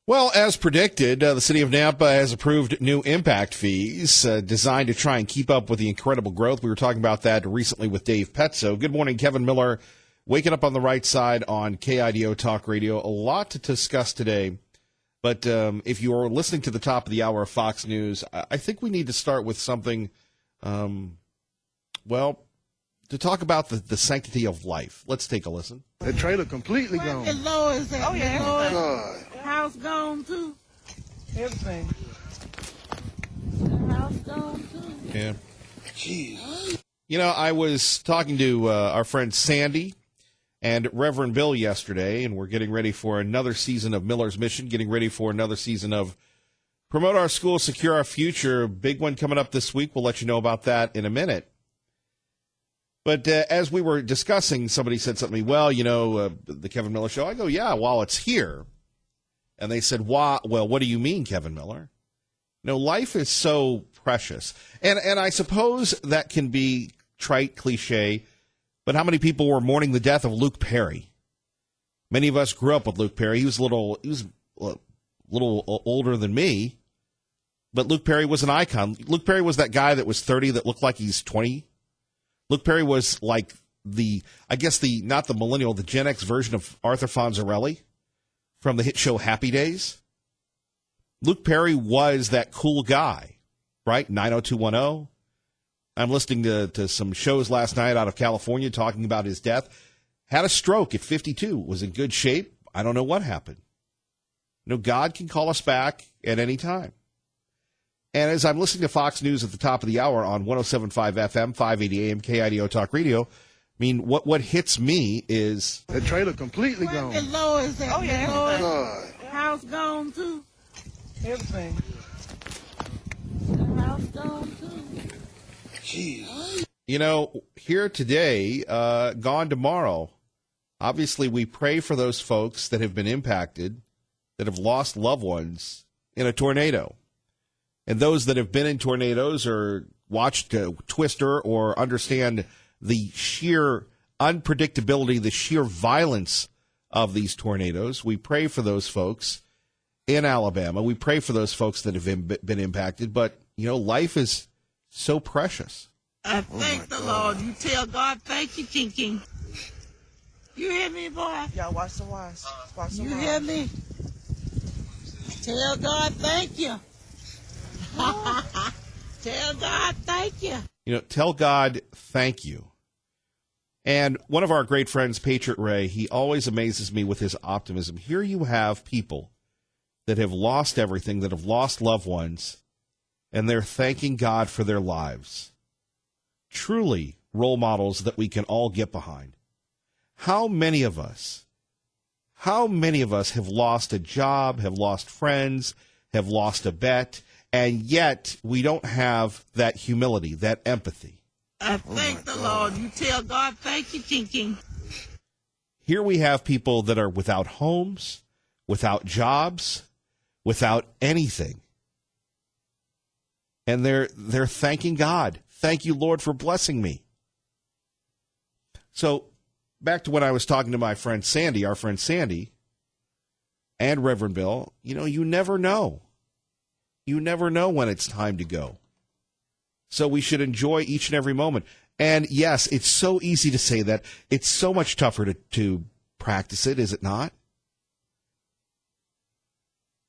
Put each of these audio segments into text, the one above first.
Well, as predicted, the city of Nampa has approved new impact fees designed to try and keep up with the incredible growth. We were talking about that recently with Dave Petzo. Good morning, Kevin Miller, waking up on the right side on KIDO Talk Radio. A lot to discuss today, but if you are listening to the top of the hour of Fox News, I think we need to start with something, to talk about the sanctity of life. Let's take a listen. The trailer completely gone. The Lord's at God. house gone too. Everything. The house gone too. Yeah. Jeez. You know, I was talking to our friend Sandy and Reverend Bill yesterday, and we're getting ready for another season of Miller's Mission, getting ready for another season of Promote Our School, Secure Our Future. Big one coming up this week. We'll let you know about that in a minute. But as we were discussing, somebody said something to me, well, the Kevin Miller Show. I go, yeah, while it's here. And they said, why? Well, what do you mean, Kevin Miller? Life is so precious. And I suppose that can be trite, cliche, but how many people were mourning the death of Luke Perry? Many of us grew up with Luke Perry. He was a little older than me, but Luke Perry was an icon. Luke Perry was that guy that was 30 that looked like he's 20. Luke Perry was like not the millennial, the Gen X version of Arthur Fonzarelli from the hit show Happy Days. Luke Perry was that cool guy, right? 90210. I'm listening to some shows last night out of California talking about his death. Had a stroke at 52, was in good shape. I don't know what happened. God can call us back at any time. And as I'm listening to Fox News at the top of the hour on 107.5 FM, 580 AM, KIDO Talk Radio, I mean, what hits me is... The trailer completely gone. The Lord's at God. house gone too. Everything. The house gone too. Jeez. Here today, gone tomorrow. Obviously, we pray for those folks that have been impacted, that have lost loved ones in a tornado. And those that have been in tornadoes or watched Twister or understand the sheer unpredictability, the sheer violence of these tornadoes, we pray for those folks in Alabama. We pray for those folks that have been impacted. But, life is so precious. I thank the Lord. You tell God, thank you, King King. You hear me, boy? Y'all watch the wise. You hear me? Tell God, thank you. Tell God, thank you. Tell God, thank you. And one of our great friends, Patriot Ray, he always amazes me with his optimism. Here you have people that have lost everything, that have lost loved ones, and they're thanking God for their lives. Truly role models that we can all get behind. How many of us have lost a job, have lost friends, have lost a bet, and yet we don't have that humility, that empathy? I thank the Lord. You tell God, thank you, King King. Here we have people that are without homes, without jobs, without anything. And they're thanking God. Thank you, Lord, for blessing me. So back to when I was talking to my friend Sandy, our friend Sandy, and Reverend Bill, you never know. You never know when it's time to go. So we should enjoy each and every moment. And yes, it's so easy to say that. It's so much tougher to practice it, is it not?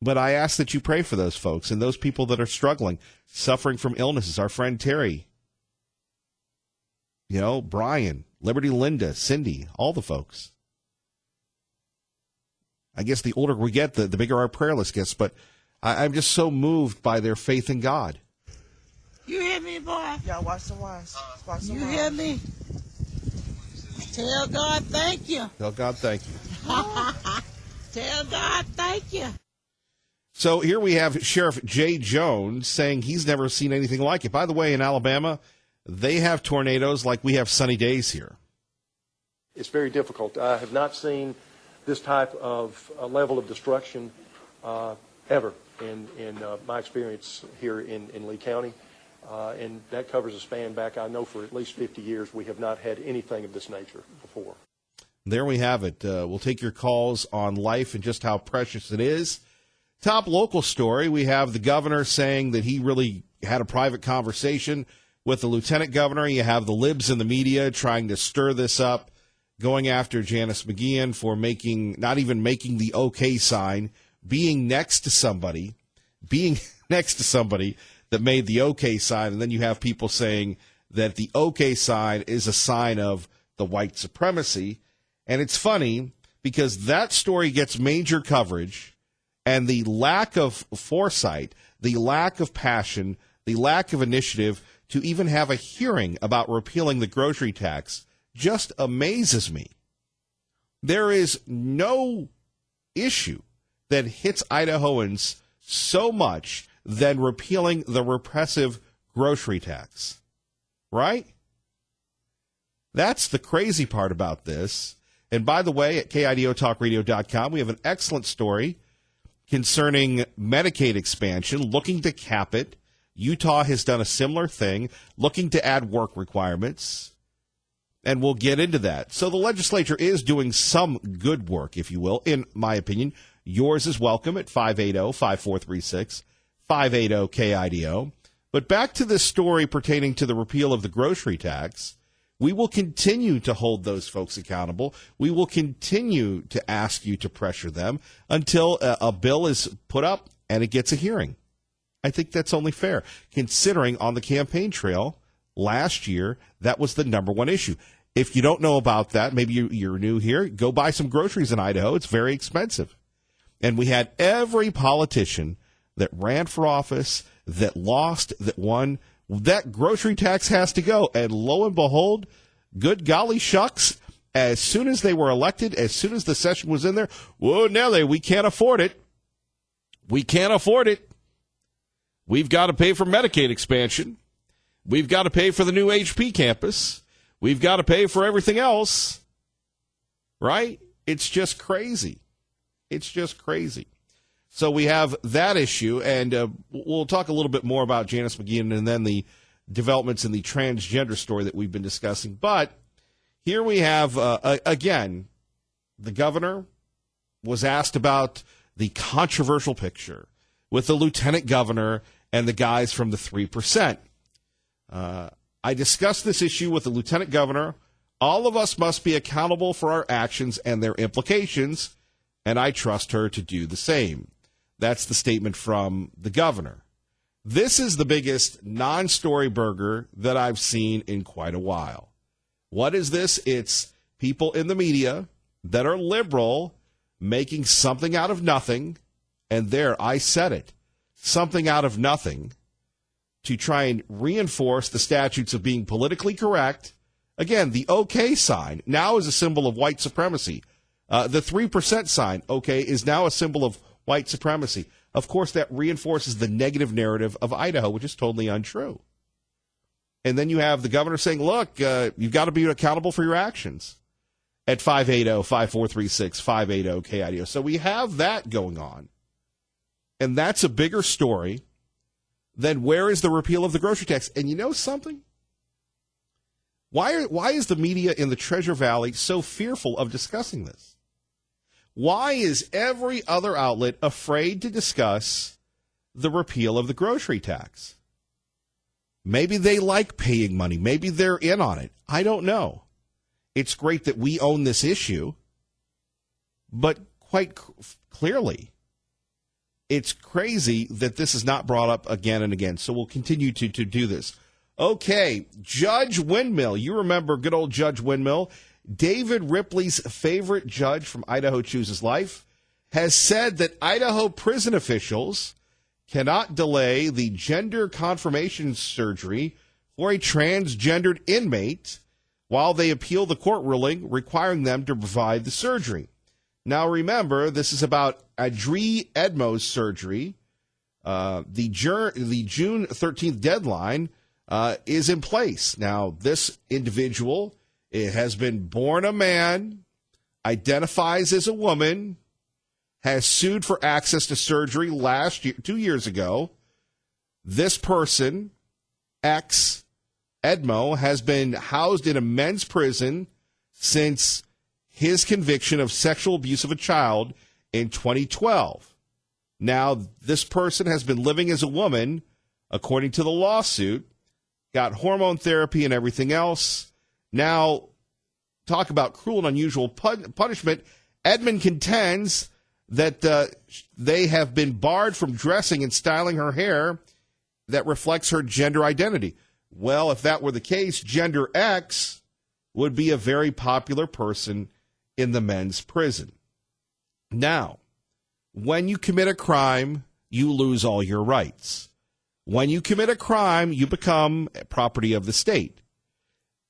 But I ask that you pray for those folks and those people that are struggling, suffering from illnesses. Our friend Terry, Brian, Liberty Linda, Cindy, all the folks. I guess the older we get, the bigger our prayer list gets, but I'm just so moved by their faith in God. You hear me, boy? Y'all watch the wise. You hear me? Tell God, thank you. Tell God, thank you. Tell God, thank you. So here we have Sheriff Jay Jones saying he's never seen anything like it. By the way, in Alabama, they have tornadoes like we have sunny days here. It's very difficult. I have not seen this type of level of destruction ever in my experience here in Lee County. And that covers a span back, I know, for at least 50 years. We have not had anything of this nature before. There we have it. We'll take your calls on life and just how precious it is. Top local story, we have the governor saying that he really had a private conversation with the lieutenant governor. You have the libs in the media trying to stir this up, going after Janice McGeehan for not even making the okay sign, being next to somebody that made the okay sign. And then you have people saying that the okay sign is a sign of the white supremacy. And it's funny because that story gets major coverage, and the lack of foresight, the lack of passion, the lack of initiative to even have a hearing about repealing the grocery tax just amazes me. There is no issue that hits Idahoans so much than repealing the repressive grocery tax, right? That's the crazy part about this. And by the way, at KIDOTalkRadio.com, we have an excellent story concerning Medicaid expansion, looking to cap it. Utah has done a similar thing, looking to add work requirements, and we'll get into that. So the legislature is doing some good work, if you will, in my opinion. Yours is welcome at 580-5436, 580-KIDO. But back to this story pertaining to the repeal of the grocery tax. We will continue to hold those folks accountable. We will continue to ask you to pressure them until a bill is put up and it gets a hearing. I think that's only fair, considering on the campaign trail last year, that was the number one issue. If you don't know about that, maybe you're new here, go buy some groceries in Idaho. It's very expensive. And we had every politician that ran for office, that lost, that won, that grocery tax has to go. And lo and behold, good golly shucks, as soon as they were elected, as soon as the session was in there, whoa, Nelly, we can't afford it. We can't afford it. We've got to pay for Medicaid expansion. We've got to pay for the new HP campus. We've got to pay for everything else. Right? It's just crazy. It's just crazy. So we have that issue, and we'll talk a little bit more about Janice McGeehan and then the developments in the transgender story that we've been discussing. But here we have, again, the governor was asked about the controversial picture with the lieutenant governor and the guys from the 3%. I discussed this issue with the lieutenant governor. All of us must be accountable for our actions and their implications, and I trust her to do the same. That's the statement from the governor. This is the biggest non-story burger that I've seen in quite a while. What is this? It's people in the media that are liberal making something out of nothing, and there, I said it, something out of nothing to try and reinforce the statutes of being politically correct. Again, the OK sign now is a symbol of white supremacy. The 3% sign, OK, is now a symbol of white supremacy. Of course, that reinforces the negative narrative of Idaho, which is totally untrue. And then you have the governor saying, look, you've got to be accountable for your actions at 580-5436, 580-KIDO. So we have that going on. And that's a bigger story than where is the repeal of the grocery tax. And you know something? Why is the media in the Treasure Valley so fearful of discussing this? Why is every other outlet afraid to discuss the repeal of the grocery tax? Maybe they like paying money. Maybe they're in on it. I don't know. It's great that we own this issue, but quite clearly, it's crazy that this is not brought up again and again. So we'll continue to do this. Okay, Judge Windmill. You remember good old Judge Windmill. David Ripley's favorite judge from Idaho Chooses Life has said that Idaho prison officials cannot delay the gender confirmation surgery for a transgendered inmate while they appeal the court ruling requiring them to provide the surgery. Now, remember, this is about Adri Edmo's surgery. The June 13th deadline is in place. Now, this individual has been born a man, identifies as a woman, has sued for access to surgery 2 years ago. This person, Edmo, has been housed in a men's prison since his conviction of sexual abuse of a child in 2012. Now, this person has been living as a woman, according to the lawsuit, got hormone therapy and everything else. Now, talk about cruel and unusual punishment. Edmond contends that they have been barred from dressing and styling her hair that reflects her gender identity. Well, if that were the case, Gender X would be a very popular person in the men's prison. Now, when you commit a crime, you lose all your rights. When you commit a crime, you become property of the state.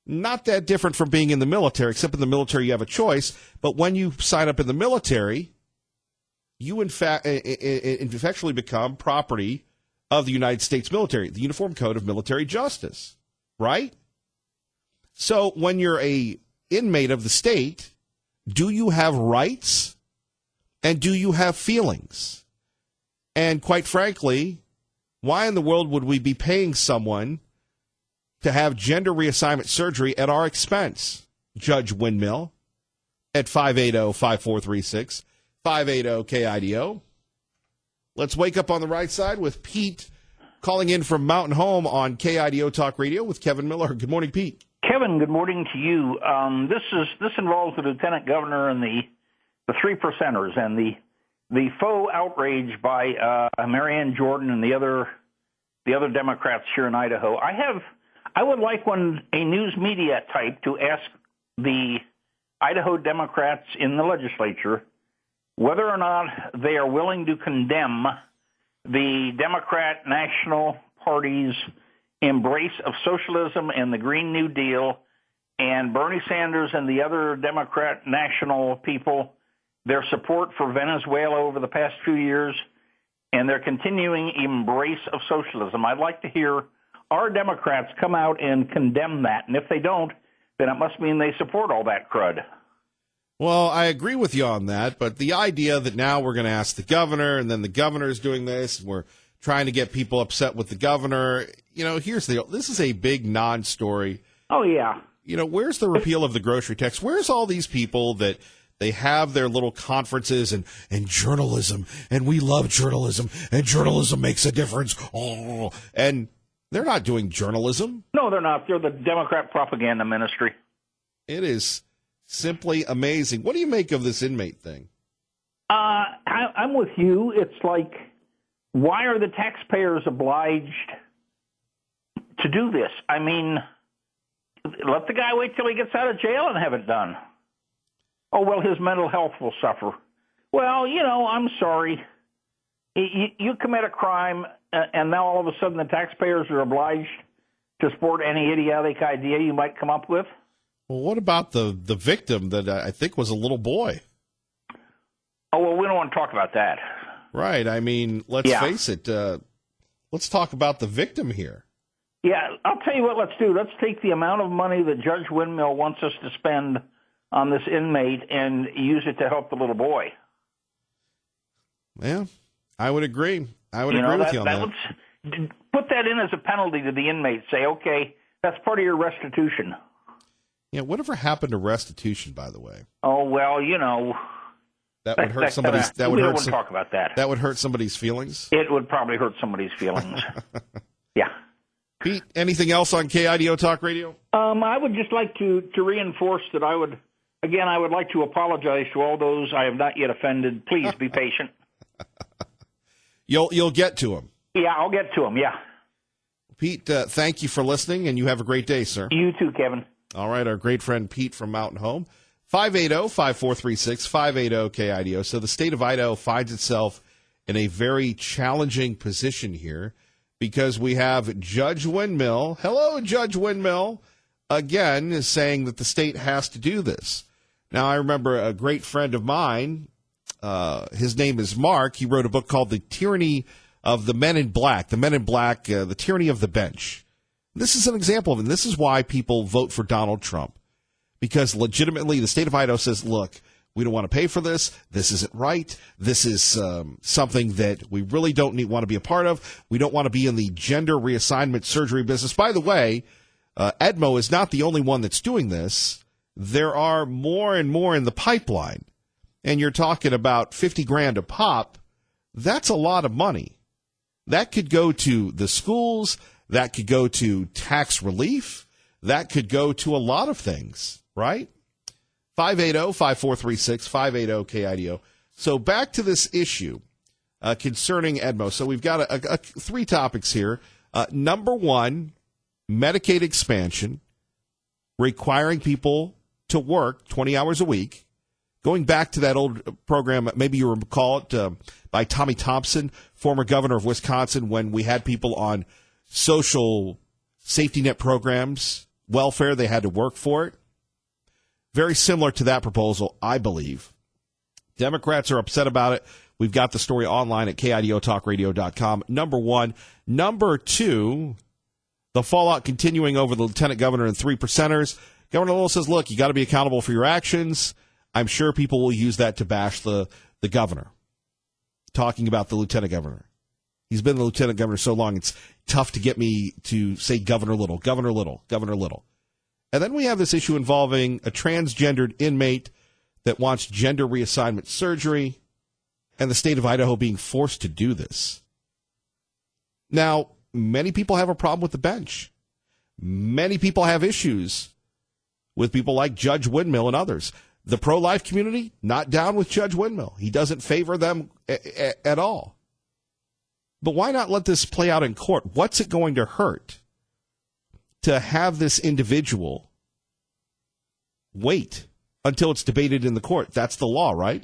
Not that different from being in the military, except in the military you have a choice. But when you sign up in the military, you in fact effectually become property of the United States military, the Uniform Code of Military Justice, right? So when you're a inmate of the state, do you have rights and do you have feelings? And quite frankly, why in the world would we be paying someone to have gender reassignment surgery at our expense? Judge Windmill at 580-5436, 580-KIDO. Let's wake up on the right side with Pete calling in from Mountain Home on KIDO Talk Radio with Kevin Miller. Good morning, Pete. Kevin, good morning to you. This involves the lieutenant governor and the 3 percenters and the faux outrage by Marianne Jordan and the other Democrats here in Idaho. I would like a news media type to ask the Idaho Democrats in the legislature whether or not they are willing to condemn the Democrat National Party's embrace of socialism and the Green New Deal, and Bernie Sanders and the other Democrat national people, their support for Venezuela over the past few years, and their continuing embrace of socialism. I'd like to hear our Democrats come out and condemn that, and if they don't, then it must mean they support all that crud. Well, I agree with you on that, but the idea that now we're going to ask the governor, and then the governor's doing this, and we're trying to get people upset with the governor, this is a big non-story. Oh, yeah. Where's the repeal of the grocery tax? Where's all these people that they have their little conferences and journalism, and we love journalism, and journalism makes a difference. Oh, and they're not doing journalism. No, they're not. They're the Democrat propaganda ministry. It is simply amazing. What do you make of this inmate thing? I'm with you. It's like, why are the taxpayers obliged to do this? I mean, let the guy wait till he gets out of jail and have it done. Oh, well, his mental health will suffer. Well, I'm sorry. You commit a crime, and now all of a sudden the taxpayers are obliged to support any idiotic idea you might come up with? Well, what about the victim that I think was a little boy? Oh, well, we don't want to talk about that. Right. I mean, let's face it. Let's talk about the victim here. Yeah, I'll tell you what let's do. Let's take the amount of money that Judge Windmill wants us to spend on this inmate and use it to help the little boy. Yeah, I would agree. I would agree with you on that. Put that in as a penalty to the inmate. Say, okay, that's part of your restitution. Yeah, whatever happened to restitution, by the way? Oh, well, that would hurt somebody's. That would we hurt. don't want to talk about that. That would hurt somebody's feelings. It would probably hurt somebody's feelings. Yeah. Pete, anything else on KIDO Talk Radio? I would just like to reinforce that I would like to apologize to all those I have not yet offended. Please be patient. You'll get to them. Yeah, I'll get to them. Yeah. Pete, thank you for listening, and you have a great day, sir. You too, Kevin. All right, our great friend Pete from Mountain Home, 580-5436, 580-KIDO. So the state of Idaho finds itself in a very challenging position here because we have Judge Windmill. Hello, Judge Windmill, again, saying that the state has to do this. Now, I remember a great friend of mine, his name is Mark. He wrote a book called The Tyranny of the Men in Black, The Tyranny of the Bench. This is an example of it. And this is why people vote for Donald Trump. Because legitimately, the state of Idaho says, look, we don't want to pay for this. This isn't right. This is something that we really don't want to be a part of. We don't want to be in the gender reassignment surgery business. By the way, Edmo is not the only one that's doing this. There are more and more in the pipeline. And you're talking about $50,000 a pop That's a lot of money. That could go to the schools. That could go to tax relief. That could go to a lot of things, right? 580-5436, 580-KIDO. So back to this issue concerning Edmo. So we've got three topics here. Number one, Medicaid expansion, requiring people to work 20 hours a week. Going back to that old program, maybe you recall it, by Tommy Thompson, former governor of Wisconsin, when we had people on social safety net programs, welfare, they had to work for it. Very similar to that proposal, I believe. Democrats are upset about it. We've got the story online at KIDOTalkRadio.com. Number one. Number two, the fallout continuing over the lieutenant governor and 3%ers. Governor Little says, look, you got to be accountable for your actions. I'm sure people will use that to bash the governor. Talking about the lieutenant governor. He's been the lieutenant governor so long, it's tough to get me to say Governor Little, Governor Little, Governor Little. And then we have this issue involving a transgendered inmate that wants gender reassignment surgery and the state of Idaho being forced to do this. Now, many people have a problem with the bench. Many people have issues with people like Judge Windmill and others. The pro-life community, not down with Judge Windmill. He doesn't favor them at all. But why not let this play out in court? What's it going to hurt to have this individual wait until it's debated in the court? That's the law, right?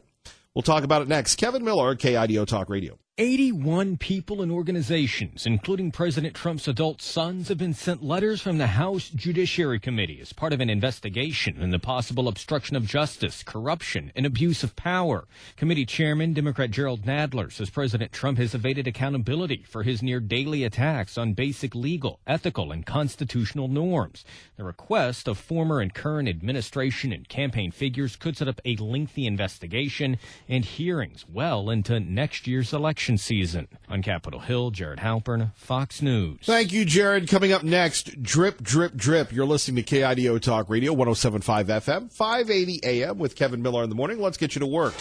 We'll talk about it next. Kevin Miller, KIDO Talk Radio. 81 people and organizations, including President Trump's adult sons, have been sent letters from the House Judiciary Committee as part of an investigation into possible obstruction of justice, corruption, and abuse of power. Committee Chairman Democrat Gerald Nadler says President Trump has evaded accountability for his near-daily attacks on basic legal, ethical, and constitutional norms. The request of former and current administration and campaign figures could set up a lengthy investigation and hearings well into next year's election season. On Capitol Hill, Jared Halpern, Fox News. Thank you, Jared. Coming up next, Drip, Drip, Drip. You're listening to KIDO Talk Radio, 107.5 FM, 580 AM with Kevin Miller in the morning. Let's get you to work.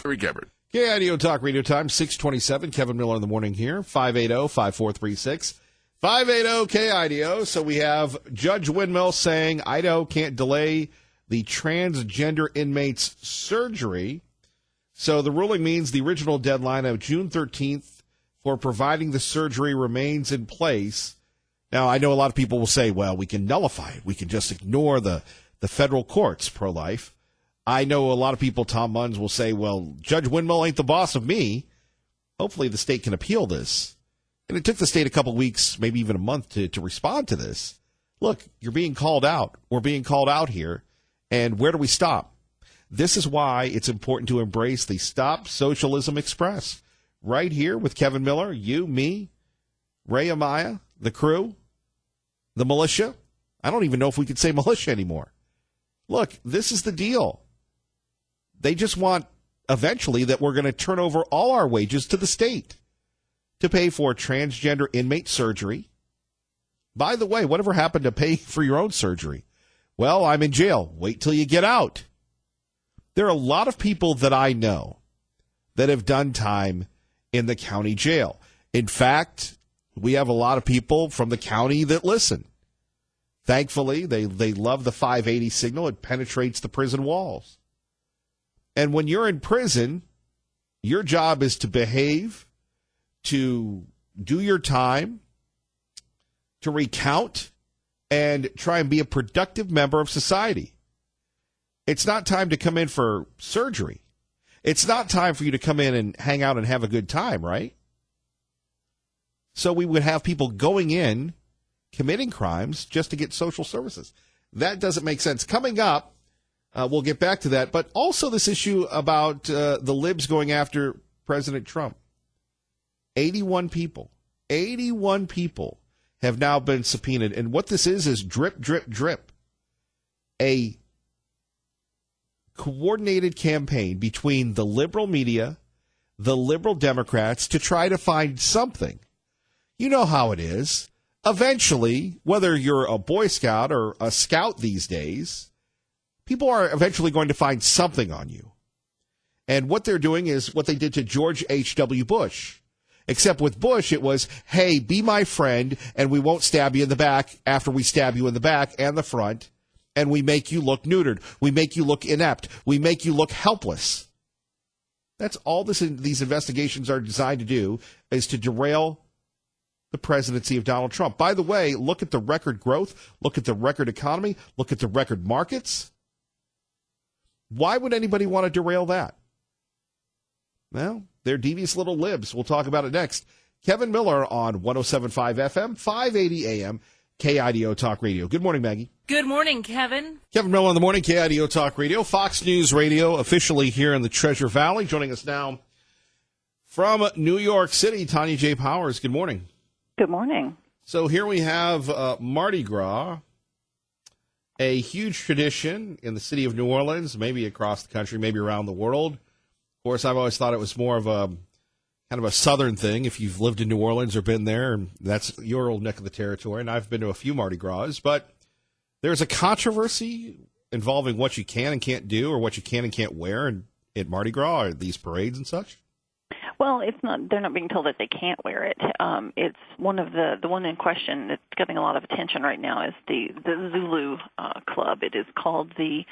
Very Gabbard. KIDO Talk Radio time, 627. Kevin Miller in the morning here, 580-5436. 580-KIDO. So we have Judge Windmill saying Idaho can't delay the transgender inmate's surgery. So the ruling means the original deadline of June 13th for providing the surgery remains in place. Now, I know a lot of people will say, well, we can nullify it. We can just ignore the federal courts, pro-life. I know a lot of people, Tom Munns, will say, well, Judge Windmill ain't the boss of me. Hopefully the state can appeal this. And it took the state a couple weeks, maybe even a month to respond to this. Look, you're being called out. We're being called out here. And where do we stop? This is why it's important to embrace the Stop Socialism Express. Right here with Kevin Miller, you, me, Ray Amaya, the crew, the militia. I don't even know if we could say militia anymore. Look, this is the deal. They just want, eventually, that we're going to turn over all our wages to the state to pay for transgender inmate surgery. By the way, whatever happened to pay for your own surgery? Well, I'm in jail. Wait till you get out. There are a lot of people that I know that have done time in the county jail. In fact, we have a lot of people from the county that listen. Thankfully, they love the 580 signal. It penetrates the prison walls. And when you're in prison, your job is to behave, to do your time, to recount, and try and be a productive member of society. It's not time to come in for surgery. It's not time for you to come in and hang out and have a good time, right? So we would have people going in, committing crimes just to get social services. That doesn't make sense. Coming up, we'll get back to that, but also this issue about the libs going after President Trump. 81 people have now been subpoenaed. And what this is drip, drip, drip. A coordinated campaign between the liberal media, the liberal Democrats, to try to find something. You know how it is. Eventually, whether you're a Boy Scout or a Scout these days, people are eventually going to find something on you. And what they're doing is what they did to George H.W. Bush. Except with Bush, it was, hey, be my friend, and we won't stab you in the back after we stab you in the back and the front, and we make you look neutered. We make you look inept. We make you look helpless. That's all these investigations are designed to do, is to derail the presidency of Donald Trump. By the way, look at the record growth, look at the record economy, look at the record markets. Why would anybody want to derail that? Well, they're devious little libs. We'll talk about it next. Kevin Miller on 107.5 FM, 580 AM, KIDO Talk Radio. Good morning, Maggie. Good morning, Kevin. Kevin Miller in the morning, KIDO Talk Radio, Fox News Radio, officially here in the Treasure Valley. Joining us now from New York City, Tanya J. Powers. Good morning. Good morning. So here we have Mardi Gras, a huge tradition in the city of New Orleans, maybe across the country, maybe around the world. Of course, I've always thought it was more of a kind of a southern thing. If you've lived in New Orleans or been there, that's your old neck of the territory. And I've been to a few Mardi Gras, but there's a controversy involving what you can and can't do, or what you can and can't wear at Mardi Gras, or these parades and such. Well, it's not. They're not being told that they can't wear it. It's one of the one in question that's getting a lot of attention right now is the Zulu Club. It is called the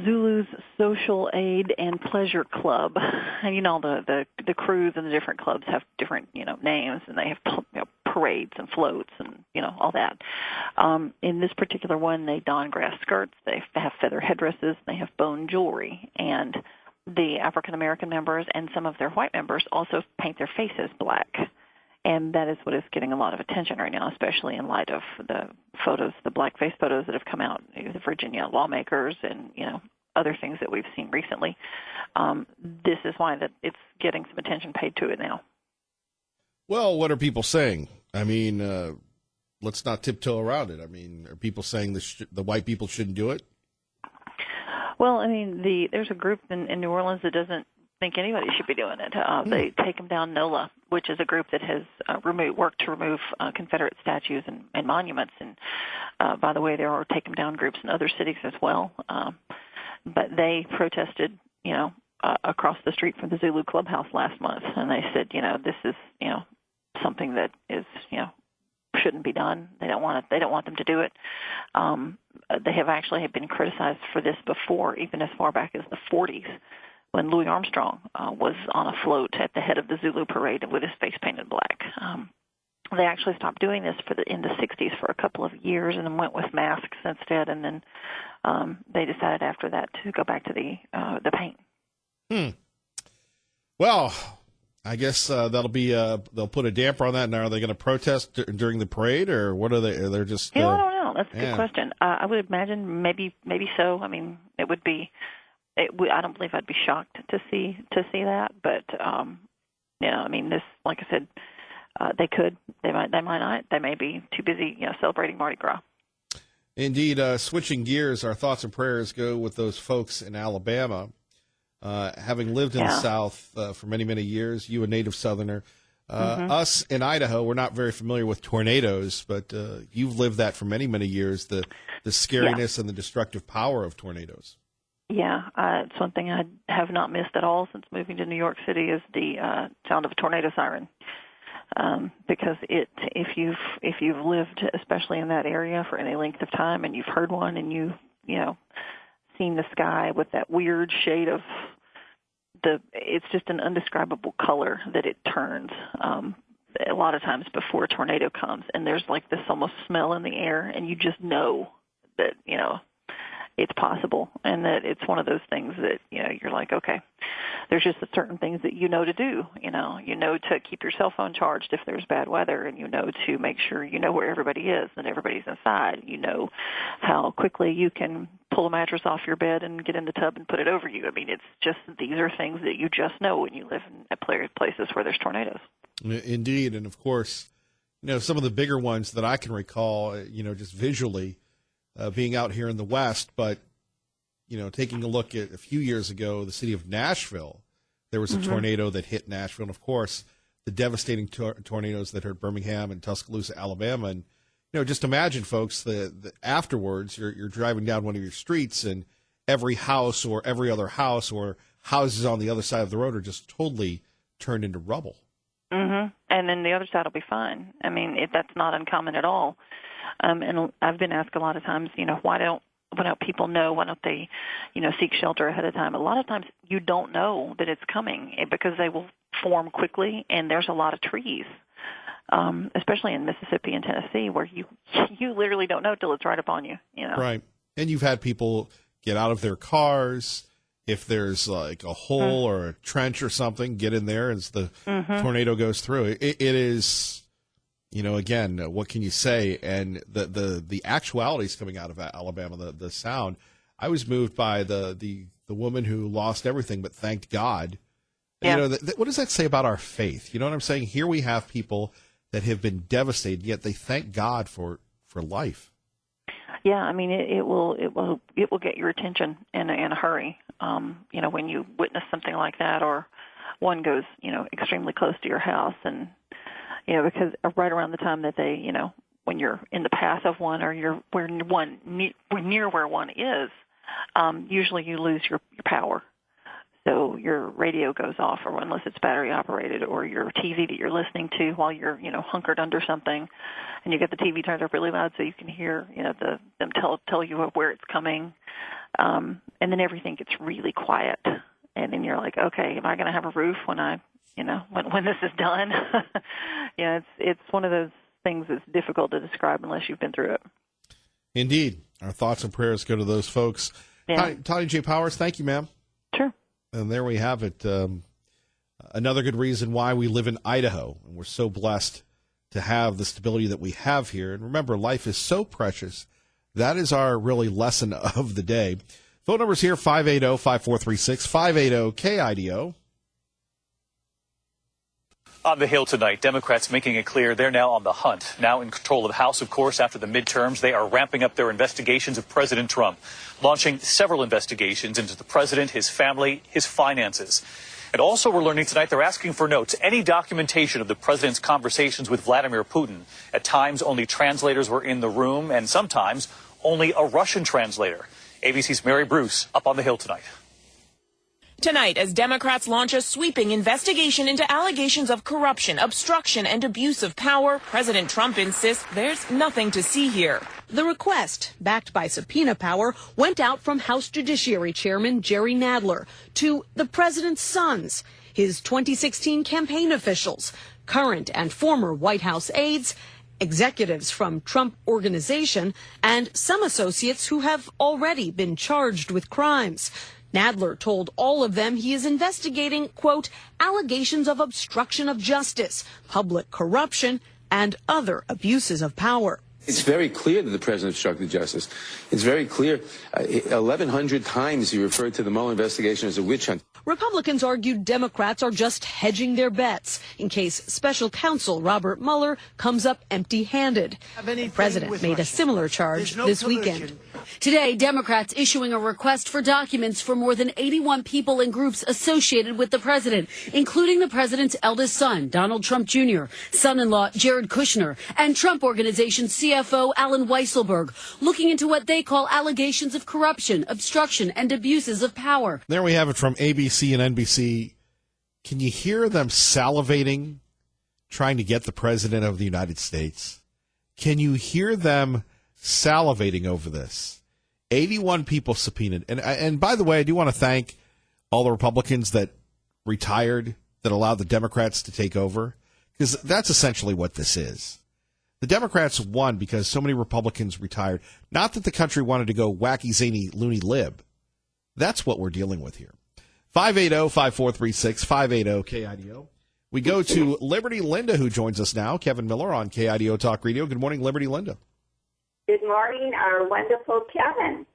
Zulu's Social Aid and Pleasure Club, and the crews and the different clubs have different names, and they have parades and floats and all that. In this particular one, they don grass skirts, they have feather headdresses, they have bone jewelry, and the African American members and some of their white members also paint their faces black. And that is what is getting a lot of attention right now, especially in light of the photos, the blackface photos that have come out, the Virginia lawmakers and, other things that we've seen recently. This is why that it's getting some attention paid to it now. Well, what are people saying? I mean, let's not tiptoe around it. I mean, are people saying the white people shouldn't do it? Well, I mean, there's a group in New Orleans that doesn't think anybody should be doing it. They take them down NOLA, which is a group that has worked to remove Confederate statues and monuments. And by the way, there are take them down groups in other cities as well. But they protested, across the street from the Zulu Clubhouse last month, and they said, this is, something that is, shouldn't be done. They don't want it. They don't want them to do it. They have actually been criticized for this before, even as far back as the 40s, when Louis Armstrong was on a float at the head of the Zulu parade with his face painted black. They actually stopped doing this in the 60s for a couple of years, and then went with masks instead. And then they decided after that to go back to the paint. Well, I guess that'll be they'll put a damper on that. Now, are they going to protest during the parade, or what are they? They're just. I don't know. That's a good question. I would imagine maybe so. I mean, it would be. I don't believe I'd be shocked to see that, but I mean, this, like I said, they could, they might not, they may be too busy, celebrating Mardi Gras. Indeed. Switching gears, our thoughts and prayers go with those folks in Alabama. Having lived in the South for many, many years, you a native Southerner, us in Idaho, we're not very familiar with tornadoes, but you've lived that for many, many years, the scariness and the destructive power of tornadoes. Yeah, it's one thing I have not missed at all since moving to New York City is the sound of a tornado siren. Because if you've lived, especially in that area for any length of time, and you've heard one, and you've seen the sky with that weird shade of it's just an indescribable color that it turns. A lot of times before a tornado comes, and there's like this almost smell in the air, and you just know that it's possible, and that it's one of those things that you're like, okay, there's just certain things that to do. You know to keep your cell phone charged if there's bad weather, and to make sure where everybody is and everybody's inside. How quickly you can pull a mattress off your bed and get in the tub and put it over you. I mean, it's just these are things that you just know when you live in places where there's tornadoes. Indeed, and of course, some of the bigger ones that I can recall, just visually. Being out here in the West, but, taking a look at a few years ago, the city of Nashville, there was a tornado that hit Nashville. And, of course, the devastating tornadoes that hurt Birmingham and Tuscaloosa, Alabama. And, just imagine, folks, the afterwards, you're driving down one of your streets and every house or every other house or houses on the other side of the road are just totally turned into rubble. Mm-hmm. And then the other side will be fine. I mean, that's not uncommon at all. And I've been asked a lot of times, why don't people know? Why don't they, seek shelter ahead of time? A lot of times you don't know that it's coming because they will form quickly, and there's a lot of trees, especially in Mississippi and Tennessee, where you literally don't know till it's right upon you. Right. And you've had people get out of their cars. If there's like a hole or a trench or something, get in there as the tornado goes through. It is, again, what can you say? And the actualities coming out of Alabama, the sound. I was moved by the woman who lost everything but thanked God. Yeah. What does that say about our faith? You know what I'm saying? Here we have people that have been devastated, yet they thank God for life. Yeah, I mean, it will get your attention in a hurry. When you witness something like that, or one goes, extremely close to your house, and because right around the time that they, when you're in the path of one, or you're near where one is, usually you lose your power. So your radio goes off, or unless it's battery operated, or your TV that you're listening to while you're, hunkered under something, and you get the TV turned up really loud so you can hear, them tell you where it's coming, and then everything gets really quiet, and then you're like, okay, am I going to have a roof when when this is done? It's one of those things that's difficult to describe unless you've been through it. Indeed, our thoughts and prayers go to those folks. Yeah. Tanya J. Powers, thank you, ma'am. Sure. And there we have it. Another good reason why we live in Idaho. And we're so blessed to have the stability that we have here. And remember, life is so precious. That is our really lesson of the day. Phone number's here, 580-5436, 580-KIDO. On the Hill tonight, Democrats making it clear they're now on the hunt. Now in control of the House, of course, after the midterms, they are ramping up their investigations of President Trump, launching several investigations into the president, his family, his finances. And also we're learning tonight they're asking for notes, any documentation of the president's conversations with Vladimir Putin. At times, only translators were in the room, and sometimes only a Russian translator. ABC's Mary Bruce up on the Hill tonight. Tonight, as Democrats launch a sweeping investigation into allegations of corruption, obstruction, and abuse of power, President Trump insists there's nothing to see here. The request, backed by subpoena power, went out from House Judiciary Chairman Jerry Nadler to the president's sons, his 2016 campaign officials, current and former White House aides, executives from Trump Organization, and some associates who have already been charged with crimes. Nadler told all of them he is investigating, quote, allegations of obstruction of justice, public corruption, and other abuses of power. It's very clear that the president obstructed justice. It's very clear. 1,100 times he referred to the Mueller investigation as a witch hunt. Republicans argued Democrats are just hedging their bets in case special counsel Robert Mueller comes up empty-handed. The president made a similar charge this weekend. Today, Democrats issuing a request for documents for more than 81 people and groups associated with the president, including the president's eldest son, Donald Trump Jr., son-in-law Jared Kushner, and Trump Organization CFO Alan Weisselberg, looking into what they call allegations of corruption, obstruction, and abuses of power. There we have it from ABC and NBC. Can you hear them salivating, trying to get the president of the United States? Can you hear them salivating over this? 81 people subpoenaed. And by the way, I do want to thank all the Republicans that retired, that allowed the Democrats to take over, because that's essentially what this is. The Democrats won because so many Republicans retired. Not that the country wanted to go wacky, zany, loony lib. That's what we're dealing with here. 580-5436, 580-KIDO. We go to Liberty Linda, who joins us now. Kevin Miller on KIDO Talk Radio. Good morning, Liberty Linda. Good morning, our wonderful Kevin.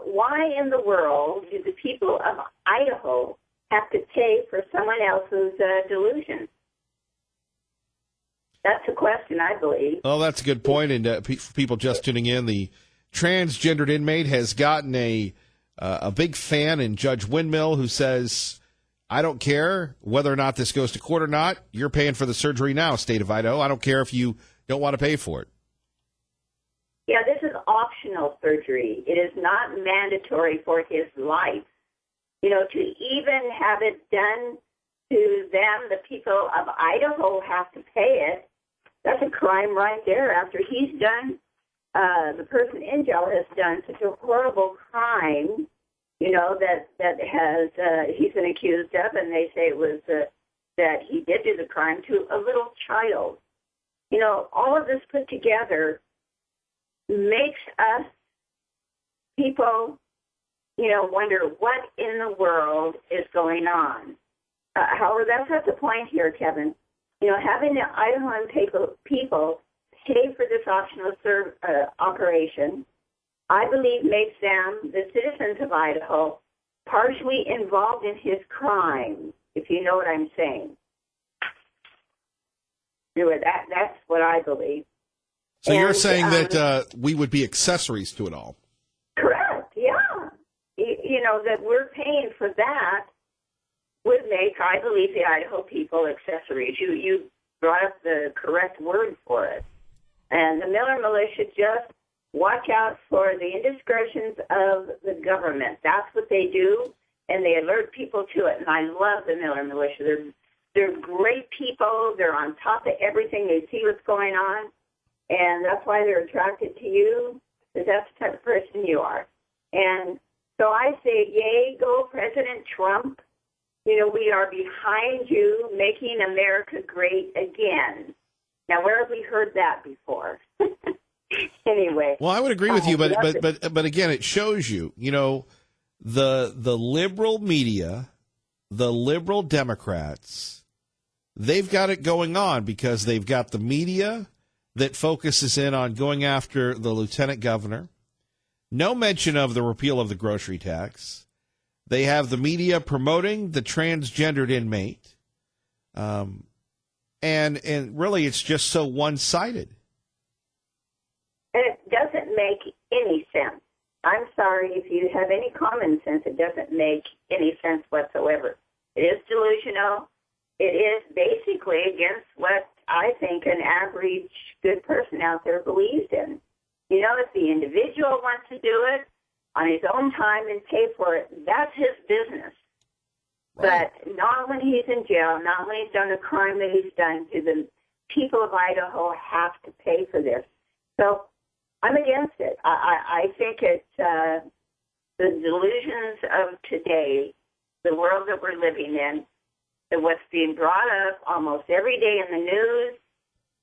Why in the world do the people of Idaho have to pay for someone else's delusion? That's a question, I believe. Oh, that's a good point. And for people just tuning in, the transgendered inmate has gotten a big fan in Judge Windmill, who says, I don't care whether or not this goes to court or not. You're paying for the surgery now, state of Idaho. I don't care if you don't want to pay for it. Yeah, this is optional surgery. It is not mandatory for his life. To even have it done to them, the people of Idaho have to pay it. That's a crime right there. After he's done, the person in jail has done such a horrible crime, that has he's been accused of, and they say it was that he did do the crime to a little child. All of this put together makes us people, wonder what in the world is going on. However, that's not the point here, Kevin. Having the Idahoan people pay for this optional operation, I believe makes them, the citizens of Idaho, partially involved in his crime, if you know what I'm saying. That's what I believe. So you're saying that we would be accessories to it all? Correct, yeah. That we're paying for that would make, I believe, the Idaho people accessories. You brought up the correct word for it. And the Miller Militia just watch out for the indiscretions of the government. That's what they do, and they alert people to it. And I love the Miller Militia. They're great people. They're on top of everything. They see what's going on, and that's why they're attracted to you, because that's the type of person you are. And so I say, yay, go President Trump. We are behind you, making America great again. Now, where have we heard that before? Anyway. Well, I would agree with you, but again, it shows you, the liberal media, the liberal Democrats, they've got it going on because they've got the media that focuses in on going after the lieutenant governor. No mention of the repeal of the grocery tax. They have the media promoting the transgendered inmate. And really, it's just so one-sided. And it doesn't make any sense. I'm sorry, if you have any common sense, it doesn't make any sense whatsoever. It is delusional. It is basically against what I think an average good person out there believes in. If the individual wants to do it on his own time and pay for it, that's his business. Right. But not when he's in jail, not when he's done a crime that he's done. To the people of Idaho have to pay for this. So I'm against it. I think it's the delusions of today, the world that we're living in, and what's being brought up almost every day in the news.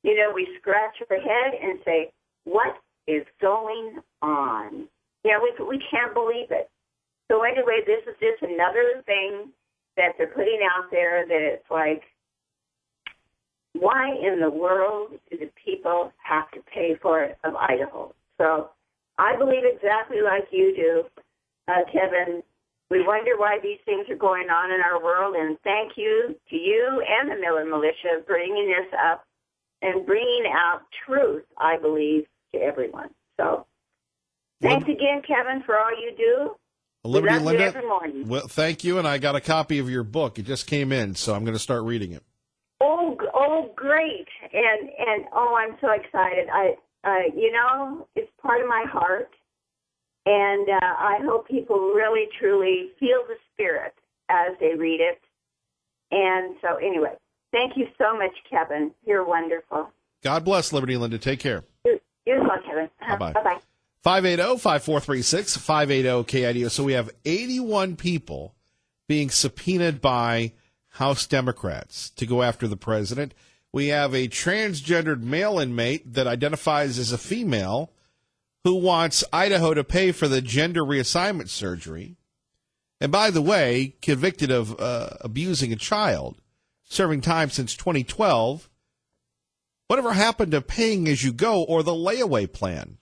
We scratch our head and say, what is going on? We can't believe it. So anyway, this is just another thing that they're putting out there that it's like, why in the world do the people have to pay for it of Idaho? So I believe exactly like you do, Kevin. We wonder why these things are going on in our world, and thank you to you and the Miller Militia for bringing this up and bringing out truth, I believe, to everyone. So thanks again, Kevin, for all you do. Liberty we love you every morning. Well, thank you, and I got a copy of your book. It just came in, so I'm going to start reading it. Oh, great! And I'm so excited. It's part of my heart, and I hope people really, truly feel the spirit as they read it. And so, anyway, thank you so much, Kevin. You're wonderful. God bless, Liberty Linda. Take care. You're welcome, Kevin. Bye-bye. Bye-bye. 580-5436, 580-KIDO. So we have 81 people being subpoenaed by House Democrats to go after the president. We have a transgendered male inmate that identifies as a female who wants Idaho to pay for the gender reassignment surgery. And by the way, convicted of abusing a child, serving time since 2012. Whatever happened to paying as you go or the layaway plan?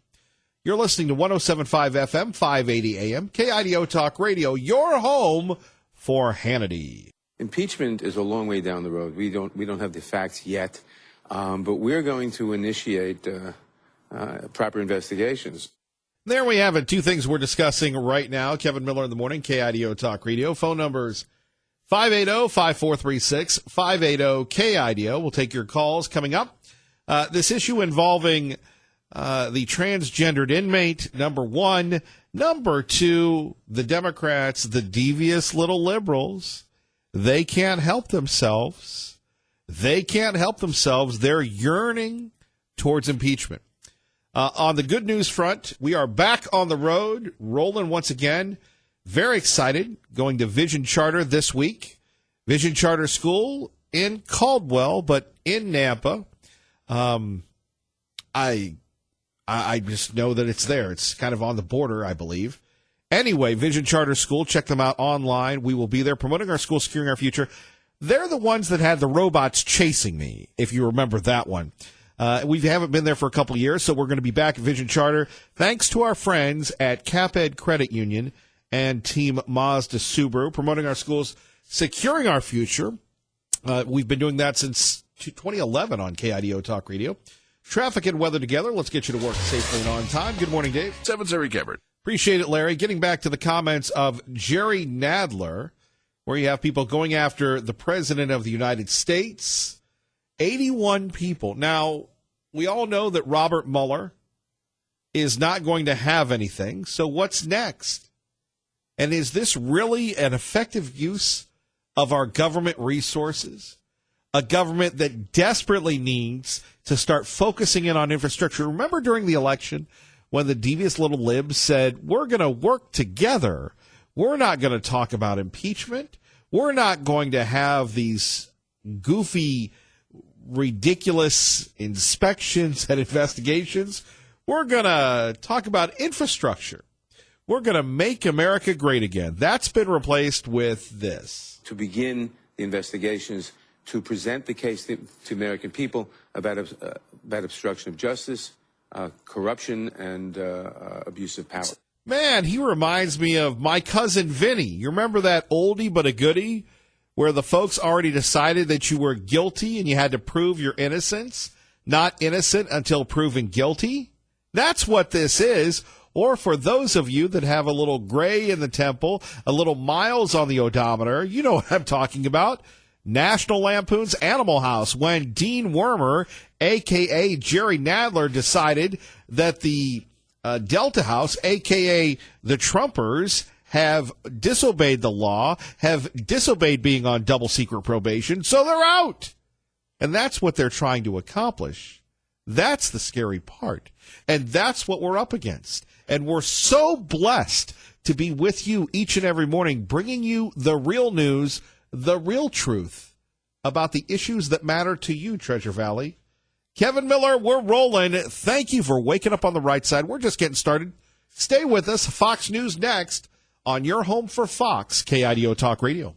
You're listening to 107.5 FM, 580 AM, KIDO Talk Radio, your home for Hannity. Impeachment is a long way down the road. We don't have the facts yet, but we're going to initiate proper investigations. There we have it. Two things we're discussing right now. Kevin Miller in the morning, KIDO Talk Radio. Phone numbers 580-5436, 580-KIDO. We'll take your calls coming up. This issue involving the transgendered inmate, number one, Number two, the Democrats, the devious little liberals, they can't help themselves. They can't help themselves. They're yearning towards impeachment. On the good news front, we are back on the road, rolling once again. Very excited, going to Vision Charter this week. Vision Charter School in Caldwell, but in Nampa. I just know that it's there. It's kind of on the border, I believe. Anyway, Vision Charter School, check them out online. We will be there promoting our school, securing our future. They're the ones that had the robots chasing me, if you remember that one. We haven't been there for a couple of years, so we're going to be back at Vision Charter. Thanks to our friends at CapEd Credit Union and Team Mazda Subaru, promoting our schools, securing our future. We've been doing that since 2011 on KIDO Talk Radio. Traffic and weather together. Let's get you to work safely and on time. Good morning, Dave. 7's Eric Everett. Appreciate it, Larry. Getting back to the comments of Jerry Nadler, where you have people going after the President of the United States. 81 people. Now, we all know that Robert Mueller is not going to have anything. So what's next? And is this really an effective use of our government resources? A government that desperately needs to start focusing in on infrastructure. Remember during the election when the devious little libs said, we're going to work together. We're not going to talk about impeachment. We're not going to have these goofy, ridiculous inspections and investigations. We're going to talk about infrastructure. We're going to make America great again. That's been replaced with this. To begin the investigations, to present the case to American people about obstruction of justice, corruption, and abuse of power. Man, he reminds me of my cousin Vinny. You remember that oldie but a goodie where the folks already decided that you were guilty and you had to prove your innocence? Not innocent until proven guilty? That's what this is. Or for those of you that have a little gray in the temple, a little miles on the odometer, you know what I'm talking about. National Lampoon's Animal House, when Dean Wormer, a.k.a. Jerry Nadler, decided that the Delta House, a.k.a. the Trumpers, have disobeyed the law, have disobeyed being on double secret probation, so they're out. And that's what they're trying to accomplish. That's the scary part. And that's what we're up against. And we're so blessed to be with you each and every morning, bringing you the real news, the real truth about the issues that matter to you, Treasure Valley. Kevin Miller, we're rolling. Thank you for waking up on the right side. We're just getting started. Stay with us. Fox News next on your home for Fox, KIDO Talk Radio.